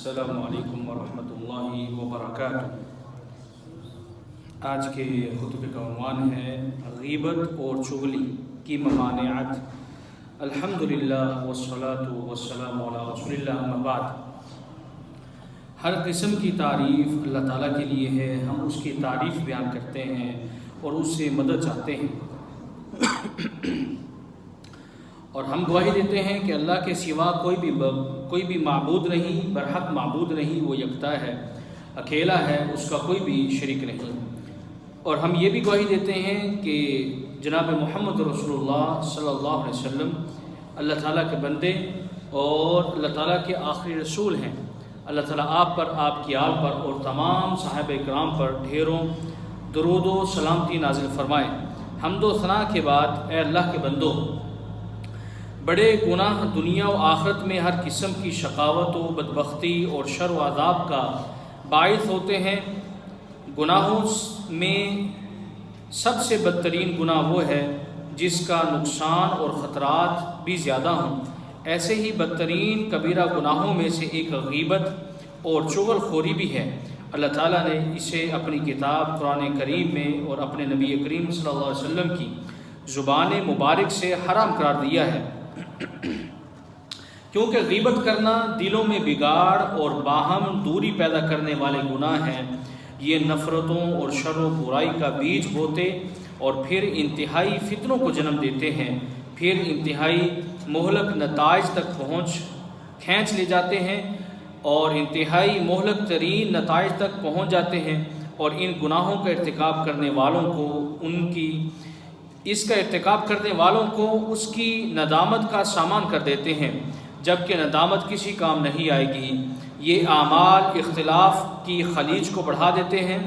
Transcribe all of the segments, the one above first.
السلام علیکم ورحمۃ اللہ وبرکاتہ۔ آج کے خطبے کا عنوان ہے غیبت اور چغلی کی ممانعت۔ الحمدللہ والصلاۃ والسلام علی رسول اللہ، اما بعد۔ ہر قسم کی تعریف اللہ تعالیٰ کے لیے ہے، ہم اس کی تعریف بیان کرتے ہیں اور اس سے مدد چاہتے ہیں، اور ہم گواہی دیتے ہیں کہ اللہ کے سوا کوئی بھی معبود نہیں، برحق معبود نہیں، وہ یکتا ہے، اکیلا ہے، اس کا کوئی بھی شریک نہیں۔ اور ہم یہ بھی گواہی دیتے ہیں کہ جناب محمد رسول اللہ صلی اللہ علیہ وسلم اللہ تعالیٰ کے بندے اور اللہ تعالیٰ کے آخری رسول ہیں۔ اللہ تعالیٰ آپ پر، آپ کی آل پر اور تمام صحابہ کرام پر ڈھیروں درود و سلامتی نازل فرمائے۔ حمد و ثنا کے بعد، اے اللہ کے بندو، بڑے گناہ دنیا و آخرت میں ہر قسم کی شقاوت و بدبختی اور شر و عذاب کا باعث ہوتے ہیں۔ گناہوں میں سب سے بدترین گناہ وہ ہے جس کا نقصان اور خطرات بھی زیادہ ہوں۔ ایسے ہی بدترین کبیرہ گناہوں میں سے ایک غیبت اور چغل خوری بھی ہے۔ اللہ تعالیٰ نے اسے اپنی کتاب قرآن کریم میں اور اپنے نبی کریم صلی اللہ علیہ وسلم کی زبان مبارک سے حرام قرار دیا ہے، کیونکہ غیبت کرنا دلوں میں بگاڑ اور باہم دوری پیدا کرنے والے گناہ ہیں۔ یہ نفرتوں اور شر و برائی کا بیج بوتے اور پھر انتہائی فتنوں کو جنم دیتے ہیں، پھر انتہائی مہلک نتائج تک کھینچ لے جاتے ہیں اور انتہائی مہلک ترین نتائج تک پہنچ جاتے ہیں، اور ان گناہوں کا ارتکاب کرنے والوں کو اس کی ندامت کا سامان کر دیتے ہیں، جبکہ ندامت کسی کام نہیں آئے گی۔ یہ اعمال اختلاف کی خلیج کو بڑھا دیتے ہیں،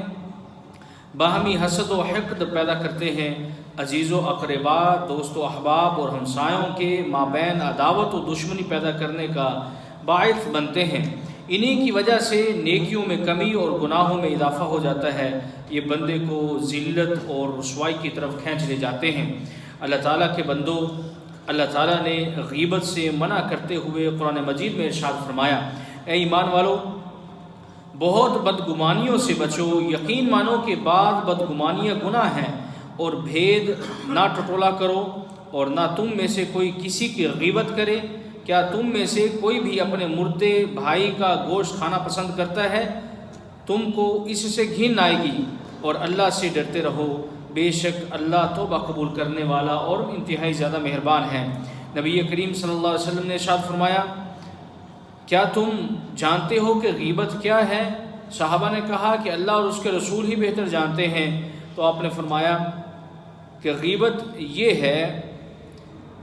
باہمی حسد و حقد پیدا کرتے ہیں، عزیز و اقربا، دوست و احباب اور ہمسایوں کے مابین عداوت و دشمنی پیدا کرنے کا باعث بنتے ہیں۔ انہی کی وجہ سے نیکیوں میں کمی اور گناہوں میں اضافہ ہو جاتا ہے۔ یہ بندے کو ذلت اور رسوائی کی طرف کھینچ لے جاتے ہیں۔ اللہ تعالیٰ کے بندوں، اللہ تعالیٰ نے غیبت سے منع کرتے ہوئے قرآن مجید میں ارشاد فرمایا، اے ایمان والو، بہت بدگمانیوں سے بچو، یقین مانو کہ بعض بدگمانیاں گناہ ہیں، اور بھید نہ ٹٹولا کرو، اور نہ تم میں سے کوئی کسی کی غیبت کرے۔ کیا تم میں سے کوئی بھی اپنے مردے بھائی کا گوشت کھانا پسند کرتا ہے؟ تم کو اس سے گھن آئے گی، اور اللہ سے ڈرتے رہو، بے شک اللہ توبہ قبول کرنے والا اور انتہائی زیادہ مہربان ہے۔ نبی کریم صلی اللہ علیہ وسلم نے ارشاد فرمایا، کیا تم جانتے ہو کہ غیبت کیا ہے؟ صحابہ نے کہا کہ اللہ اور اس کے رسول ہی بہتر جانتے ہیں۔ تو آپ نے فرمایا کہ غیبت یہ ہے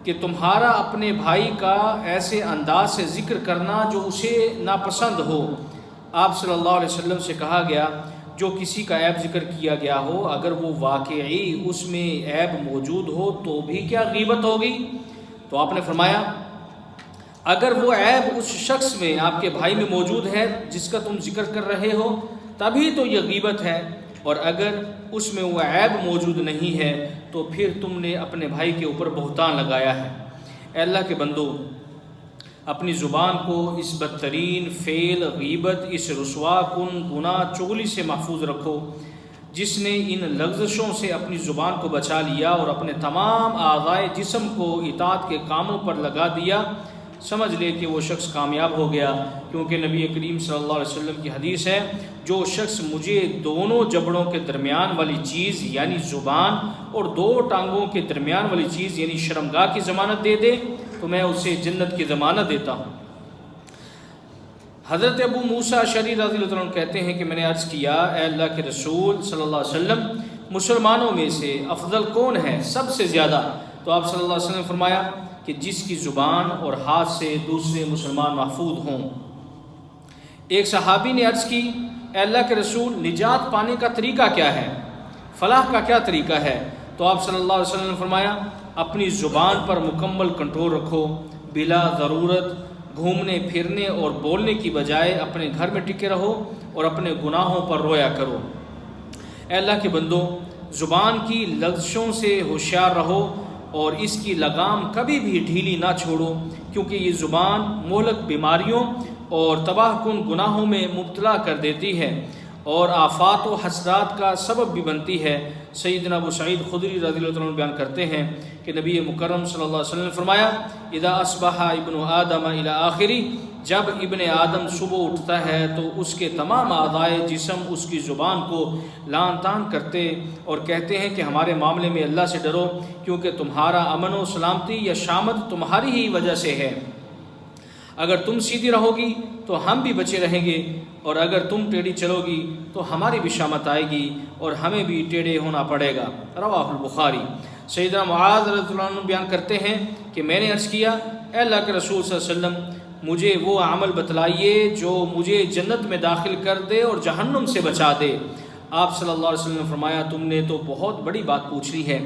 کہ تمہارا اپنے بھائی کا ایسے انداز سے ذکر کرنا جو اسے ناپسند ہو۔ آپ صلی اللہ علیہ وسلم سے کہا گیا، جو کسی کا عیب ذکر کیا گیا ہو، اگر وہ واقعی اس میں عیب موجود ہو تو بھی کیا غیبت ہوگی؟ تو آپ نے فرمایا، اگر وہ عیب اس شخص میں، آپ کے بھائی میں موجود ہے جس کا تم ذکر کر رہے ہو، تبھی تو یہ غیبت ہے، اور اگر اس میں وہ عیب موجود نہیں ہے تو پھر تم نے اپنے بھائی کے اوپر بہتان لگایا ہے۔ اے اللہ کے بندو، اپنی زبان کو اس بدترین فعل غیبت، اس رسوا کن گناہ چغلی سے محفوظ رکھو۔ جس نے ان لغزشوں سے اپنی زبان کو بچا لیا اور اپنے تمام اعضائے جسم کو اطاعت کے کاموں پر لگا دیا، سمجھ لے کہ وہ شخص کامیاب ہو گیا، کیونکہ نبی کریم صلی اللہ علیہ وسلم کی حدیث ہے، جو شخص مجھے دونوں جبڑوں کے درمیان والی چیز یعنی زبان اور دو ٹانگوں کے درمیان والی چیز یعنی شرمگاہ کی ضمانت دے دے تو میں اسے جنت کی ضمانت دیتا ہوں۔ حضرت ابو موسیٰ اشعری رضی اللہ عنہ کہتے ہیں کہ میں نے عرض کیا، اے اللہ کے رسول صلی اللہ علیہ وسلم، مسلمانوں میں سے افضل کون ہے سب سے زیادہ؟ تو آپ صلی اللہ علیہ وسلم نے فرمایا کہ جس کی زبان اور ہاتھ سے دوسرے مسلمان محفوظ ہوں۔ ایک صحابی نے عرض کی، اے اللہ کے رسول، نجات پانے کا طریقہ کیا ہے؟ فلاح کا کیا طریقہ ہے؟ تو آپ صلی اللہ علیہ وسلم نے فرمایا، اپنی زبان پر مکمل کنٹرول رکھو، بلا ضرورت گھومنے پھرنے اور بولنے کی بجائے اپنے گھر میں ٹکے رہو اور اپنے گناہوں پر رویا کرو۔ اے اللہ کے بندو، زبان کی لغزشوں سے ہوشیار رہو اور اس کی لگام کبھی بھی ڈھیلی نہ چھوڑو، کیونکہ یہ زبان مہلک بیماریوں اور تباہ کن گناہوں میں مبتلا کر دیتی ہے اور آفات و حسرات کا سبب بھی بنتی ہے۔ سیدنا ابو سعید خدری رضی اللہ عنہ بیان کرتے ہیں کہ نبی مکرم صلی اللہ علیہ وسلم نے فرمایا، اذا اصبح ابن آدم الی آخری، جب ابن آدم صبح اٹھتا ہے تو اس کے تمام اعضائے جسم اس کی زبان کو لان تان کرتے اور کہتے ہیں کہ ہمارے معاملے میں اللہ سے ڈرو، کیونکہ تمہارا امن و سلامتی یا شامت تمہاری ہی وجہ سے ہے۔ اگر تم سیدھی رہو گی تو ہم بھی بچے رہیں گے، اور اگر تم ٹیڑھی چلو گی تو ہماری بھی شامت آئے گی اور ہمیں بھی ٹیڑھے ہونا پڑے گا۔ رواہ البخاری۔ سیدنا معاذ رضی اللہ عنہ بیان کرتے ہیں کہ میں نے عرض کیا، اے اللہ کے رسول صلی اللہ علیہ وسلم، مجھے وہ عمل بتلائیے جو مجھے جنت میں داخل کر دے اور جہنم سے بچا دے۔ آپ صلی اللہ علیہ وسلم نے فرمایا، تم نے تو بہت بڑی بات پوچھ لی ہے،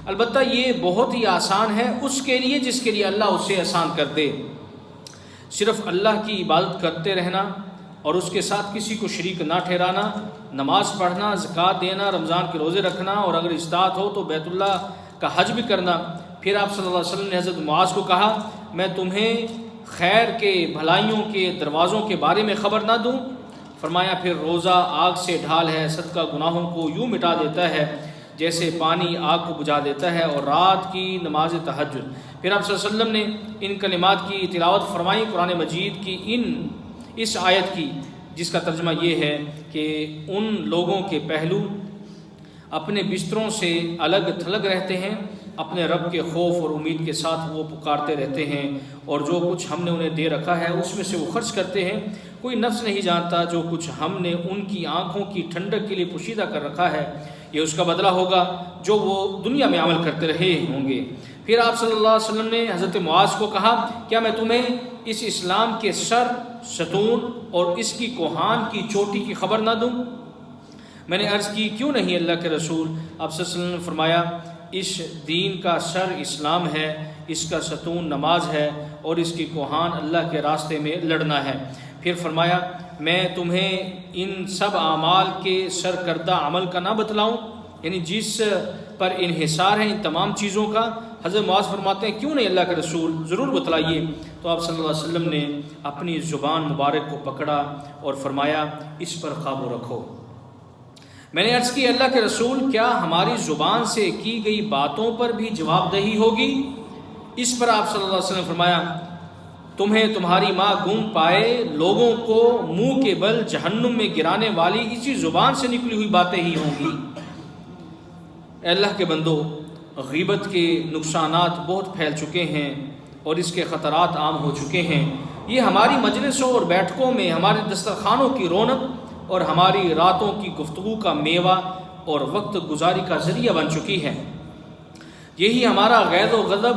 البتہ یہ بہت ہی آسان ہے اس کے لیے جس کے لیے اللہ اسے آسان کر دے۔ صرف اللہ کی عبادت کرتے رہنا اور اس کے ساتھ کسی کو شریک نہ ٹھہرانا، نماز پڑھنا، زکوٰۃ دینا، رمضان کے روزے رکھنا، اور اگر استطاعت ہو تو بیت اللہ کا حج بھی کرنا۔ پھر آپ صلی اللہ علیہ وسلم نے حضرت معاذ کو کہا، میں تمہیں خیر کے، بھلائیوں کے دروازوں کے بارے میں خبر نہ دوں؟ فرمایا، پھر روزہ آگ سے ڈھال ہے، صدقہ گناہوں کو یوں مٹا دیتا ہے جیسے پانی آگ کو بجھا دیتا ہے، اور رات کی نماز تہجد۔ پھر آپ صلی اللہ علیہ وسلم نے ان کلمات کی تلاوت فرمائی، قرآن مجید کی اس آیت کی، جس کا ترجمہ یہ ہے کہ ان لوگوں کے پہلو اپنے بستروں سے الگ تھلگ رہتے ہیں، اپنے رب کے خوف اور امید کے ساتھ وہ پکارتے رہتے ہیں، اور جو کچھ ہم نے انہیں دے رکھا ہے اس میں سے وہ خرچ کرتے ہیں۔ کوئی نفس نہیں جانتا جو کچھ ہم نے ان کی آنکھوں کی ٹھنڈک کے لیے پوشیدہ کر رکھا ہے، یہ اس کا بدلہ ہوگا جو وہ دنیا میں عمل کرتے رہے ہوں گے۔ پھر آپ صلی اللہ علیہ وسلم نے حضرت معاذ کو کہا، کیا میں تمہیں اس اسلام کے سر، ستون اور اس کی کوہان کی چوٹی کی خبر نہ دوں؟ میں نے عرض کی، کیوں نہیں اللہ کے رسول؟ آپ صلی اللہ علیہ وسلم نے فرمایا، اس دین کا سر اسلام ہے، اس کا ستون نماز ہے، اور اس کی کوہان اللہ کے راستے میں لڑنا ہے۔ پھر فرمایا، میں تمہیں ان سب اعمال کے سرکردہ عمل کا نہ بتلاؤں، یعنی جس پر انحصار ہے ان تمام چیزوں کا؟ حضرت معاذ فرماتے ہیں، کیوں نہیں اللہ کے رسول، ضرور بتلائیے۔ تو آپ صلی اللہ علیہ وسلم نے اپنی زبان مبارک کو پکڑا اور فرمایا، اس پر قابو رکھو۔ میں نے عرض کی، اللہ کے رسول، کیا ہماری زبان سے کی گئی باتوں پر بھی جواب دہی ہوگی؟ اس پر آپ صلی اللہ علیہ وسلم نے فرمایا، تمہیں تمہاری ماں گم پائے، لوگوں کو منہ کے بل جہنم میں گرانے والی اسی زبان سے نکلی ہوئی باتیں ہی ہوں گی۔ اے اللہ کے بندو، غیبت کے نقصانات بہت پھیل چکے ہیں اور اس کے خطرات عام ہو چکے ہیں۔ یہ ہماری مجلسوں اور بیٹھکوں میں ہمارے دسترخوانوں کی رونق اور ہماری راتوں کی گفتگو کا میوہ اور وقت گزاری کا ذریعہ بن چکی ہے۔ یہی ہمارا غیظ و غضب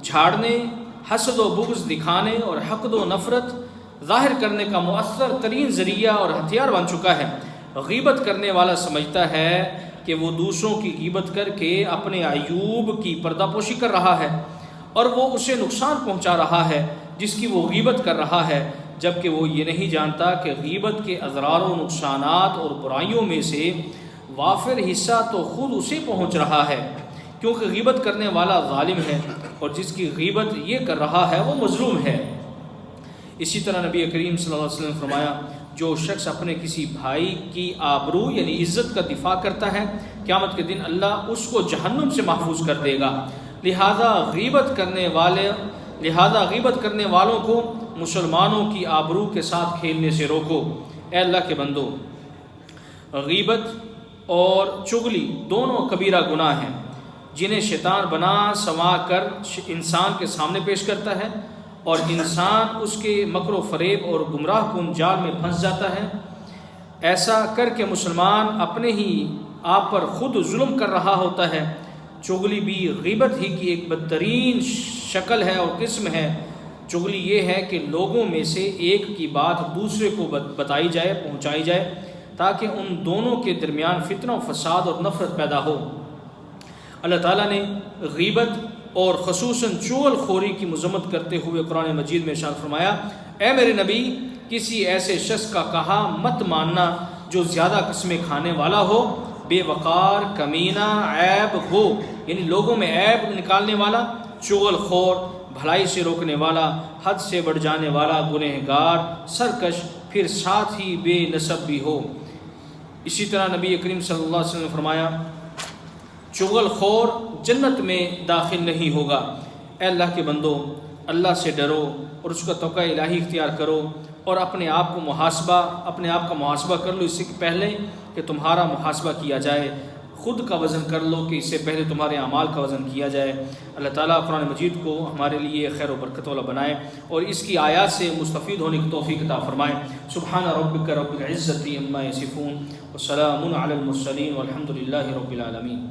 جھاڑنے، حسد و بغض دکھانے اور حقد و نفرت ظاہر کرنے کا مؤثر ترین ذریعہ اور ہتھیار بن چکا ہے۔ غیبت کرنے والا سمجھتا ہے کہ وہ دوسروں کی غیبت کر کے اپنے عیوب کی پردہ پوشی کر رہا ہے، اور وہ اسے نقصان پہنچا رہا ہے جس کی وہ غیبت کر رہا ہے، جبکہ وہ یہ نہیں جانتا کہ غیبت کے اضرار و نقصانات اور برائیوں میں سے وافر حصہ تو خود اسے پہنچ رہا ہے، کیونکہ غیبت کرنے والا ظالم ہے اور جس کی غیبت یہ کر رہا ہے وہ مظلوم ہے۔ اسی طرح نبی کریم صلی اللہ علیہ وسلم نے فرمایا، جو شخص اپنے کسی بھائی کی آبرو یعنی عزت کا دفاع کرتا ہے، قیامت کے دن اللہ اس کو جہنم سے محفوظ کر دے گا۔ لہذا غیبت کرنے والوں کو مسلمانوں کی آبرو کے ساتھ کھیلنے سے روکو۔ اے اللہ کے بندو، غیبت اور چغلی دونوں کبیرہ گناہ ہیں جنہیں شیطان بنا سما کر انسان کے سامنے پیش کرتا ہے، اور انسان اس کے مکر و فریب اور گمراہ کن جال میں پھنس جاتا ہے۔ ایسا کر کے مسلمان اپنے ہی آپ پر خود ظلم کر رہا ہوتا ہے۔ چغلی بھی غیبت ہی کی ایک بدترین شکل ہے اور قسم ہے۔ چغلی یہ ہے کہ لوگوں میں سے ایک کی بات دوسرے کو بتائی جائے، پہنچائی جائے، تاکہ ان دونوں کے درمیان فتنہ و فساد اور نفرت پیدا ہو۔ اللہ تعالیٰ نے غیبت اور خصوصاً چغل خوری کی مذمت کرتے ہوئے قرآن مجید میں ارشاد فرمایا، اے میرے نبی، کسی ایسے شخص کا کہا مت ماننا جو زیادہ قسمیں کھانے والا ہو، بے وقار، کمینہ، عیب گو، یعنی لوگوں میں عیب نکالنے والا، چغل خور، بھلائی سے روکنے والا، حد سے بڑھ جانے والا، گنہگار، سرکش، پھر ساتھ ہی بے نسب بھی ہو۔ اسی طرح نبی کریم صلی اللہ علیہ وسلم نے فرمایا چغل خور جنت میں داخل نہیں ہوگا۔ اے اللہ کے بندو، اللہ سے ڈرو اور اس کا توقع الہی اختیار کرو، اور اپنے آپ کا محاسبہ کر لو اس سے پہلے کہ تمہارا محاسبہ کیا جائے۔ خود کا وزن کر لو کہ اس سے پہلے تمہارے اعمال کا وزن کیا جائے۔ اللہ تعالیٰ قرآن مجید کو ہمارے لیے خیر و برکت والا بنائے اور اس کی آیات سے مستفید ہونے کی توفیق عطا فرمائے۔ سبحان ربک رب العزۃ عما یصفون وسلام علی المرسلین والحمد للہ رب العالمین۔